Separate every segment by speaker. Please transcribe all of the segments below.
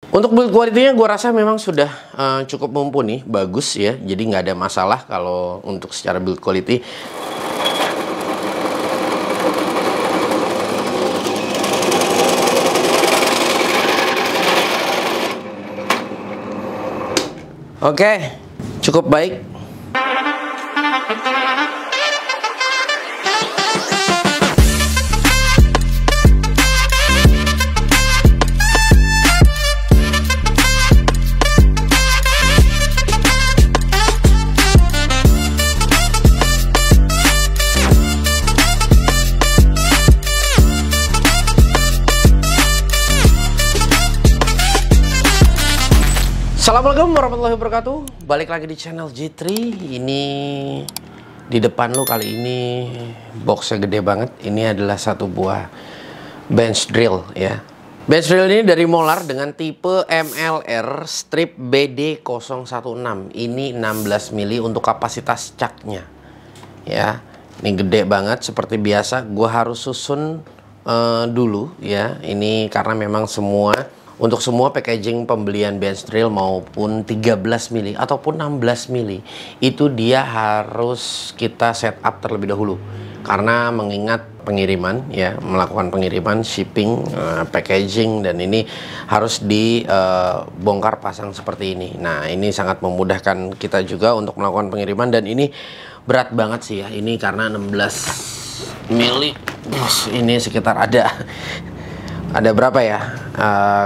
Speaker 1: Untuk build quality-nya gue rasa memang sudah cukup mumpuni, bagus ya. Jadi nggak ada masalah kalau untuk secara build quality. Oke, cukup baik. Assalamualaikum warahmatullahi wabarakatuh. Balik lagi di channel G3. Ini di depan lu kali ini boxnya gede banget. Ini adalah satu buah bench drill ya. Bench drill ini dari Molar dengan tipe MLR strip BD016. Ini 16 mili untuk kapasitas caknya ya. Ini gede banget seperti biasa. Gua harus susun dulu ya. Ini karena memang untuk semua packaging pembelian bench drill maupun 13 mili ataupun 16 mili itu dia harus kita setup terlebih dahulu karena mengingat pengiriman ya, melakukan pengiriman, shipping, packaging, dan ini harus dibongkar pasang seperti ini. Nah, ini sangat memudahkan kita juga untuk melakukan pengiriman, dan ini berat banget sih ya, ini karena 16 mili. Ini sekitar ada berapa ya?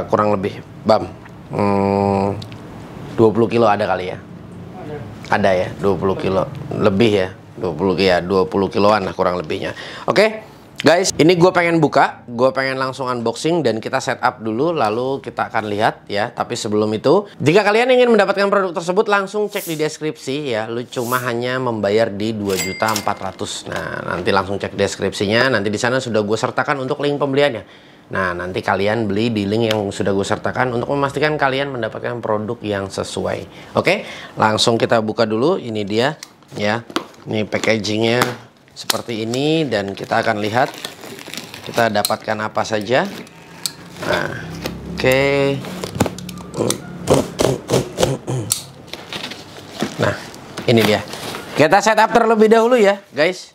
Speaker 1: Kurang lebih, Bam. 20 kilo ada kali ya? Ada ya, 20 kilo. Lebih ya, 20 kiloan lah kurang lebihnya. Oke, guys, ini gue pengen buka. Gue pengen langsung unboxing dan kita setup dulu, lalu kita akan lihat ya. Tapi sebelum itu, jika kalian ingin mendapatkan produk tersebut, langsung cek di deskripsi ya. Lu cuma hanya membayar di 2.400.000. Nah, nanti langsung cek deskripsinya. Nanti di sana sudah gue sertakan untuk link pembeliannya. Nah, nanti kalian beli di link yang sudah gue sertakan untuk memastikan kalian mendapatkan produk yang sesuai. Oke, langsung kita buka dulu. Ini dia ya. Ini packagingnya seperti ini, dan kita akan lihat kita dapatkan apa saja. Nah, oke. Nah, ini dia. Kita setup terlebih dahulu ya, guys.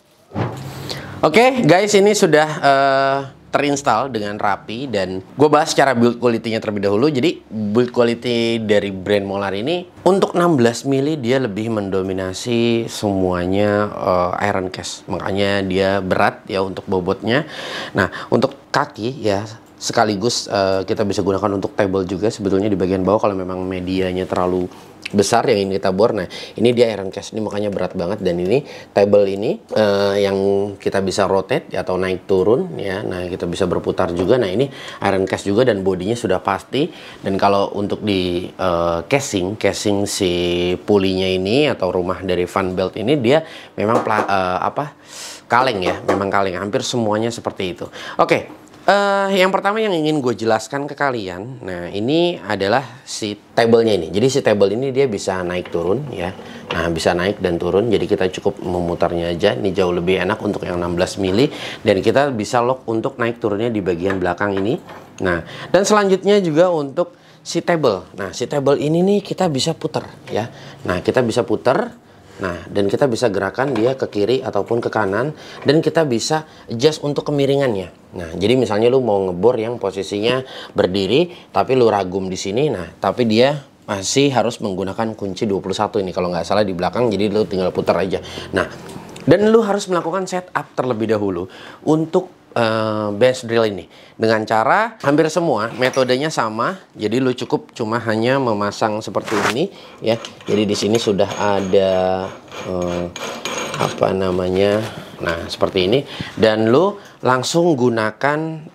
Speaker 1: Oke, guys, ini sudah terinstall dengan rapi, dan gue bahas secara build quality-nya terlebih dahulu. Jadi build quality dari brand Molar ini untuk 16 mili dia lebih mendominasi semuanya iron cast, makanya dia berat ya untuk bobotnya. Nah, untuk kaki ya sekaligus kita bisa gunakan untuk table juga sebetulnya di bagian bawah kalau memang medianya terlalu besar yang ingin kita bor. Nah, ini dia iron cast, ini makanya berat banget. Dan ini table ini yang kita bisa rotate atau naik turun ya. Nah, kita bisa berputar juga. Nah, ini iron cast juga dan bodinya sudah pasti. Dan kalau untuk di casing si pulinya ini atau rumah dari fan belt ini, dia memang kaleng ya, memang kaleng, hampir semuanya seperti itu. Oke. Yang pertama yang ingin gue jelaskan ke kalian, nah ini adalah si table-nya ini. Jadi si table ini dia bisa naik turun ya. Nah, bisa naik dan turun, jadi kita cukup memutarnya aja. Ini jauh lebih enak untuk yang 16 mili, dan kita bisa lock untuk naik turunnya di bagian belakang ini. Nah, dan selanjutnya juga untuk si table. Nah, si table ini nih kita bisa putar ya. Nah, kita bisa putar. Nah, dan kita bisa gerakan dia ke kiri ataupun ke kanan, dan kita bisa adjust untuk kemiringannya. Nah, jadi misalnya lu mau ngebor yang posisinya berdiri tapi lu ragum di sini, nah tapi dia masih harus menggunakan kunci 21 ini kalau nggak salah di belakang, jadi lu tinggal putar aja. Nah, dan lu harus melakukan setup terlebih dahulu untuk bench drill ini dengan cara hampir semua metodenya sama. Jadi lu cukup cuma hanya memasang seperti ini ya. Jadi di sini sudah ada apa namanya, nah seperti ini, dan lu langsung gunakan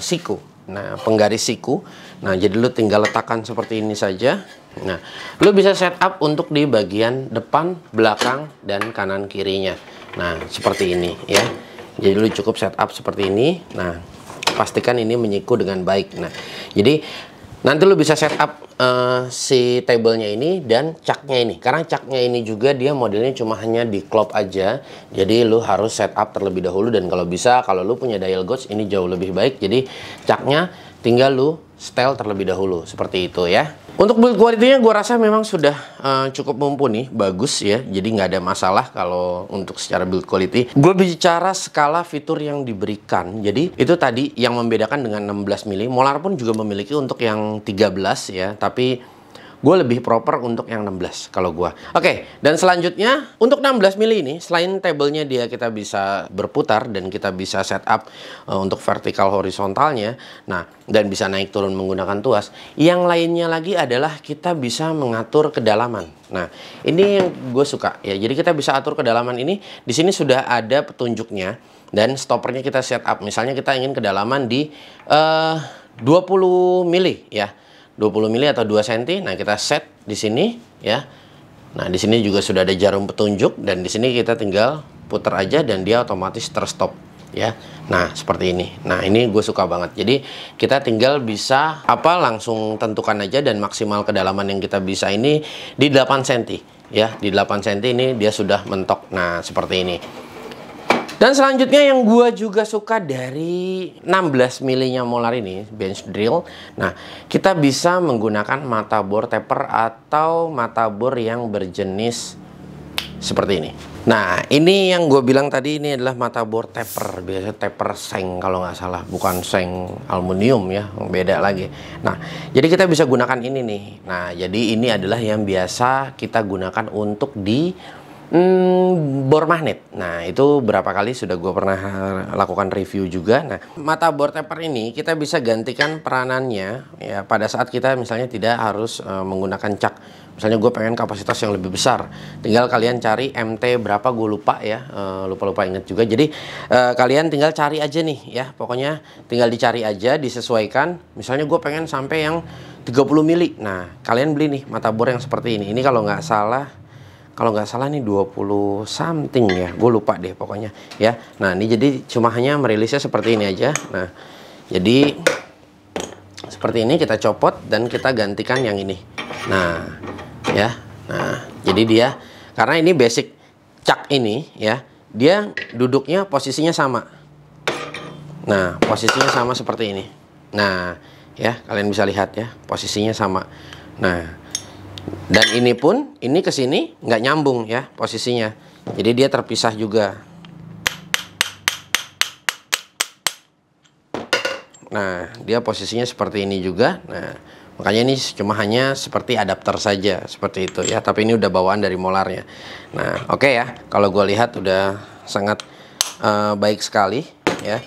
Speaker 1: siku. Nah, penggaris siku. Nah, jadi lu tinggal letakkan seperti ini saja. Nah, lu bisa setup untuk di bagian depan, belakang, dan kanan kirinya. Nah, seperti ini ya. Jadi lu cukup setup seperti ini. Nah, pastikan ini menyiku dengan baik. Nah, jadi nanti lu bisa setup si tablenya ini dan caknya ini. Karena caknya ini juga dia modelnya cuma hanya di klop aja. Jadi lu harus setup terlebih dahulu, dan kalau bisa kalau lu punya dial gauge ini jauh lebih baik. Jadi caknya tinggal lu setel terlebih dahulu seperti itu ya. Untuk build quality-nya gue rasa memang sudah cukup mumpuni, bagus ya. Jadi nggak ada masalah kalau untuk secara build quality. Gue bicara skala fitur yang diberikan. Jadi itu tadi yang membedakan dengan 16 mili. Molar pun juga memiliki untuk yang 13 ya. Tapi gue lebih proper untuk yang 16 kalau gue. Oke, dan selanjutnya untuk 16 mili ini, selain tabelnya dia kita bisa berputar dan kita bisa setup untuk vertikal horizontalnya, nah dan bisa naik turun menggunakan tuas. Yang lainnya lagi adalah kita bisa mengatur kedalaman. Nah ini yang gue suka ya. Jadi kita bisa atur kedalaman ini. Di sini sudah ada petunjuknya dan stoppernya kita setup. Misalnya kita ingin kedalaman di 20 mili ya. 20 mili atau 2 cm. Nah, kita set di sini ya. Nah, di sini juga sudah ada jarum petunjuk dan di sini kita tinggal putar aja dan dia otomatis terstop ya. Nah, seperti ini. Nah, ini gue suka banget. Jadi, kita tinggal bisa langsung tentukan aja dan maksimal kedalaman yang kita bisa ini di 8 cm ya. Di 8 cm ini dia sudah mentok. Nah, seperti ini. Dan selanjutnya yang gue juga suka dari 16 milinya molar ini, bench drill. Nah, kita bisa menggunakan mata bor taper atau mata bor yang berjenis seperti ini. Nah, ini yang gue bilang tadi, ini adalah mata bor taper. Biasanya taper seng kalau nggak salah, bukan seng aluminium ya, beda lagi. Nah, jadi kita bisa gunakan ini nih. Nah, jadi ini adalah yang biasa kita gunakan untuk di bor magnet. Nah, itu berapa kali sudah gue pernah lakukan review juga. Nah, mata bor taper ini kita bisa gantikan peranannya ya pada saat kita misalnya tidak harus menggunakan cak. Misalnya gue pengen kapasitas yang lebih besar, tinggal kalian cari MT berapa, gue lupa ya, lupa inget juga. Jadi kalian tinggal cari aja nih ya, pokoknya tinggal dicari aja, disesuaikan. Misalnya gue pengen sampai yang 30 mili. Nah, kalian beli nih mata bor yang seperti ini. Ini kalau nggak salah nih 20 something ya, gue lupa deh pokoknya ya. Nah, ini jadi cuma hanya merilisnya seperti ini aja. Nah, jadi seperti ini kita copot dan kita gantikan yang ini. Nah, ya. Nah, jadi dia karena ini basic cak ini ya, dia duduknya posisinya sama. Nah, posisinya sama seperti ini. Nah, ya, kalian bisa lihat ya, posisinya sama. Nah, dan ini pun, ini ke sini nggak nyambung ya posisinya. Jadi dia terpisah juga. Nah, dia posisinya seperti ini juga. Nah, makanya ini cuma hanya seperti adapter saja, seperti itu ya. Tapi ini udah bawaan dari molarnya. Nah, oke ya. Kalau gue lihat udah sangat baik sekali ya.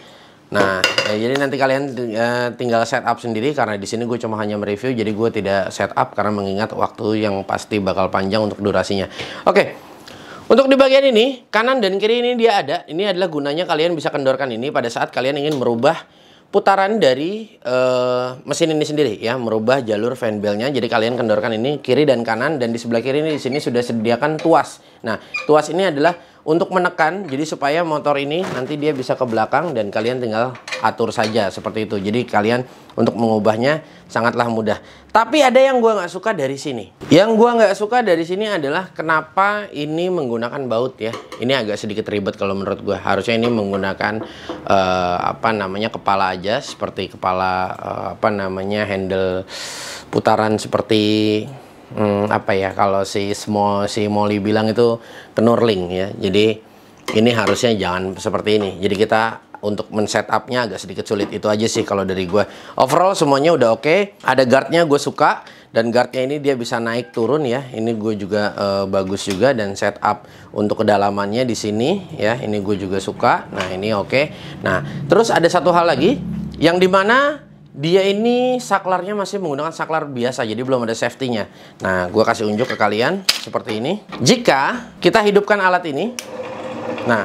Speaker 1: Nah, jadi nanti kalian tinggal setup sendiri karena di sini gue cuma hanya mereview, jadi gue tidak setup karena mengingat waktu yang pasti bakal panjang untuk durasinya. Oke, untuk di bagian ini kanan dan kiri ini dia ada. Ini adalah gunanya kalian bisa kendorkan ini pada saat kalian ingin merubah putaran dari mesin ini sendiri ya, merubah jalur fan bell-nya. Jadi kalian kendorkan ini kiri dan kanan, dan di sebelah kiri ini di sini sudah sediakan tuas. Nah, tuas ini adalah untuk menekan, jadi supaya motor ini nanti dia bisa ke belakang dan kalian tinggal atur saja seperti itu. Jadi kalian untuk mengubahnya sangatlah mudah. Tapi ada yang gue nggak suka dari sini. Yang gue nggak suka dari sini adalah kenapa ini menggunakan baut ya. Ini agak sedikit ribet kalau menurut gue. Harusnya ini menggunakan kepala aja, seperti kepala handle putaran seperti kalau si Molly bilang itu knurling ya. Jadi ini harusnya jangan seperti ini. Jadi kita untuk men-setupnya agak sedikit sulit. Itu aja sih kalau dari gue. Overall semuanya udah oke. Ada guardnya gue suka, dan guardnya ini dia bisa naik turun ya. Ini gue juga bagus juga, dan setup untuk kedalamannya di sini ya. Ini gue juga suka. Nah, ini oke. Nah, terus ada satu hal lagi yang dimana dia ini saklarnya masih menggunakan saklar biasa, jadi belum ada safety-nya. Nah, gue kasih unjuk ke kalian seperti ini. Jika kita hidupkan alat ini, nah,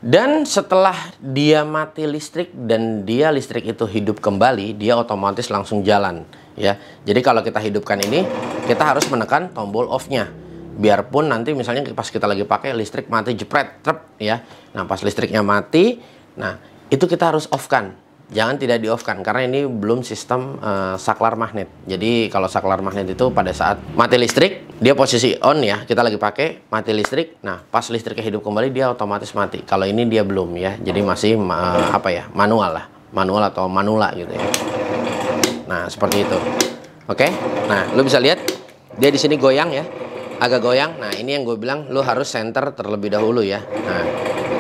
Speaker 1: dan setelah dia mati listrik dan dia listrik itu hidup kembali, dia otomatis langsung jalan ya. Jadi kalau kita hidupkan ini, kita harus menekan tombol off-nya. Biarpun nanti misalnya pas kita lagi pakai listrik mati jepret, trep ya. Nah, pas listriknya mati, nah itu kita harus off-kan. Jangan tidak di-off-kan karena ini belum sistem saklar magnet. Jadi kalau saklar magnet itu pada saat mati listrik, dia posisi on ya, kita lagi pakai, mati listrik. Nah, pas listriknya hidup kembali dia otomatis mati. Kalau ini dia belum ya. Jadi masih manual lah. Manual atau manula gitu ya. Nah, seperti itu. Oke. Nah, lu bisa lihat dia di sini goyang ya. Agak goyang. Nah, ini yang gue bilang lu harus center terlebih dahulu ya. Nah,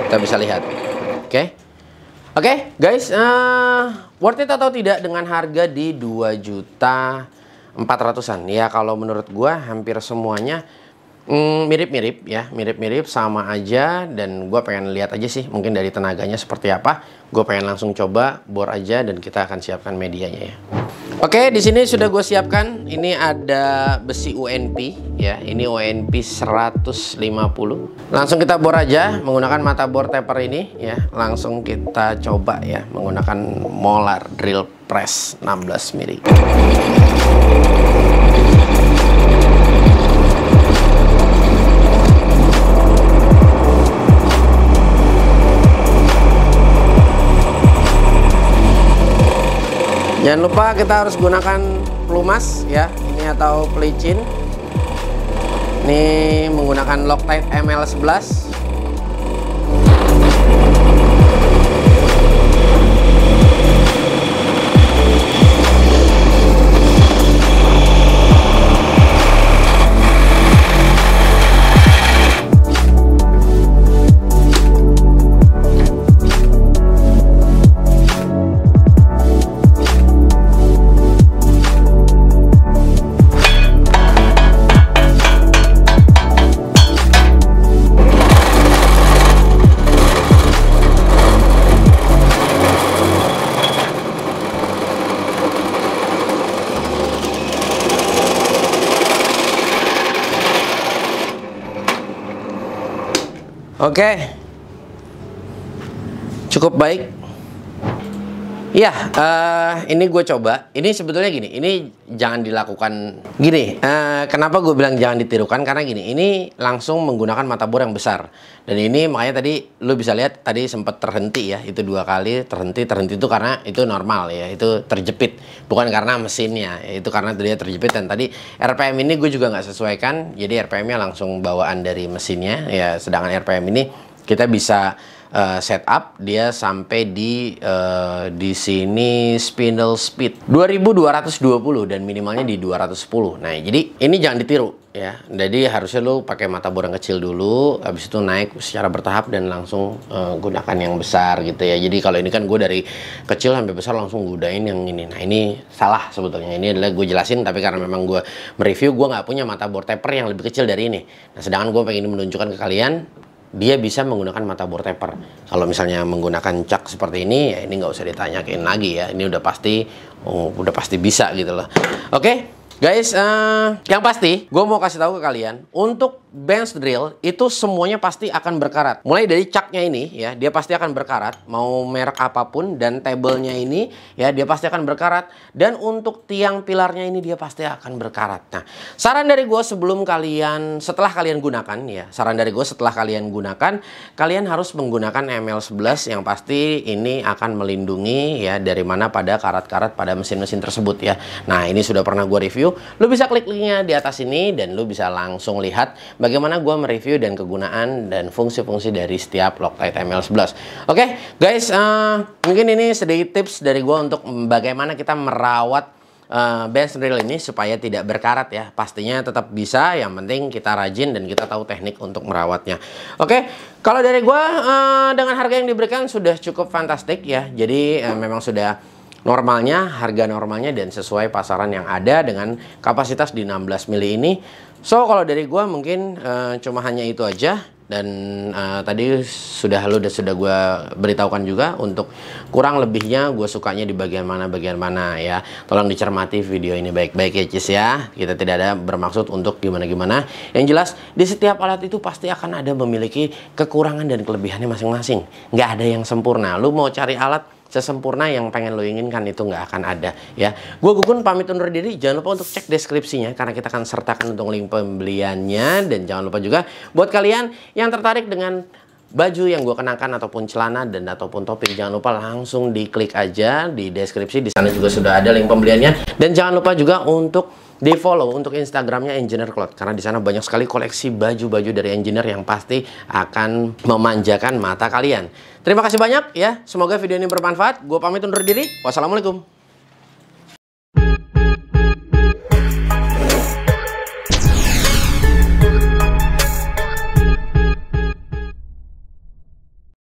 Speaker 1: kita bisa lihat. Oke. Oke, guys, worth it atau tidak dengan harga di 2.400.000-an? Ya, kalau menurut gua hampir semuanya mirip-mirip ya, mirip-mirip sama aja, dan gua pengen lihat aja sih mungkin dari tenaganya seperti apa. Gue pengen langsung coba bor aja dan kita akan siapkan medianya ya. Oke, di sini sudah gue siapkan. Ini ada besi UNP ya. Ini UNP 150. Langsung kita bor aja menggunakan mata bor taper ini ya. Langsung kita coba ya menggunakan molar drill press 16 mili. Jangan lupa kita harus gunakan pelumas ya, ini atau pelicin. Ini menggunakan Loctite ML11. Oke, cukup baik. Ya, ini gue coba. Ini sebetulnya gini, ini jangan dilakukan gini. Kenapa gue bilang jangan ditirukan? Karena gini, ini langsung menggunakan mata bor yang besar. Dan ini makanya tadi lu bisa lihat tadi sempat terhenti ya, itu 2 kali terhenti itu karena itu normal ya, itu terjepit, bukan karena mesinnya, itu karena dia terjepit. Dan tadi RPM ini gue juga nggak sesuaikan, jadi RPM-nya langsung bawaan dari mesinnya ya. Sedangkan RPM ini kita bisa setup dia sampai di sini spindle speed 2220 dan minimalnya di 210. Nah, jadi ini jangan ditiru ya. Jadi harusnya lu pakai mata bor yang kecil dulu, habis itu naik secara bertahap dan langsung gunakan yang besar gitu ya. Jadi kalau ini kan gue dari kecil sampai besar langsung gunain yang ini. Nah, ini salah sebetulnya. Ini adalah gue jelasin, tapi karena memang gue mereview, gue nggak punya mata bor taper yang lebih kecil dari ini. Nah, sedangkan gue pengen menunjukkan ke kalian dia bisa menggunakan mata bor taper. Kalau misalnya menggunakan cak seperti ini, ya ini nggak usah ditanyain lagi ya. Ini udah pasti bisa gitu loh. Oke, guys, yang pasti gue mau kasih tahu ke kalian, untuk bench drill itu semuanya pasti akan berkarat. Mulai dari caknya ini ya, dia pasti akan berkarat, mau merek apapun, dan tablenya ini ya dia pasti akan berkarat, dan untuk tiang pilarnya ini dia pasti akan berkarat. Nah, saran dari gue setelah kalian gunakan ya, kalian harus menggunakan ML11 yang pasti ini akan melindungi ya dari mana pada karat-karat pada mesin-mesin tersebut ya. Nah, ini sudah pernah gue review. Lu bisa klik linknya di atas ini dan lu bisa langsung lihat bagaimana gue mereview dan kegunaan dan fungsi-fungsi dari setiap Loctite ML11. Oke, guys, mungkin ini sedikit tips dari gue untuk bagaimana kita merawat bench drill ini supaya tidak berkarat ya. Pastinya tetap bisa, yang penting kita rajin dan kita tahu teknik untuk merawatnya. Oke, kalau dari gue dengan harga yang diberikan sudah cukup fantastik ya. Jadi memang sudah harga normalnya dan sesuai pasaran yang ada dengan kapasitas di 16 mili ini. So, kalau dari gua mungkin cuma hanya itu aja. Dan tadi sudah gue beritahukan juga untuk kurang lebihnya gue sukanya di bagian mana ya. Tolong dicermati video ini baik-baik ya, Cis ya. Kita tidak ada bermaksud untuk gimana-gimana. Yang jelas di setiap alat itu pasti akan ada memiliki kekurangan dan kelebihannya masing-masing. Nggak ada yang sempurna. Lu mau cari alat sesempurna yang pengen lo inginkan itu nggak akan ada ya. Gue Gugun pamit undur diri. Jangan lupa untuk cek deskripsinya karena kita akan sertakan untuk link pembeliannya. Dan jangan lupa juga buat kalian yang tertarik dengan baju yang gue kenakan ataupun celana dan ataupun topi, jangan lupa langsung diklik aja di deskripsi. Di sana juga sudah ada link pembeliannya. Dan jangan lupa juga untuk di follow untuk Instagramnya Engineer Cloth karena di sana banyak sekali koleksi baju-baju dari engineer yang pasti akan memanjakan mata kalian. Terima kasih banyak ya. Semoga video ini bermanfaat. Gue pamit undur diri. Wassalamualaikum.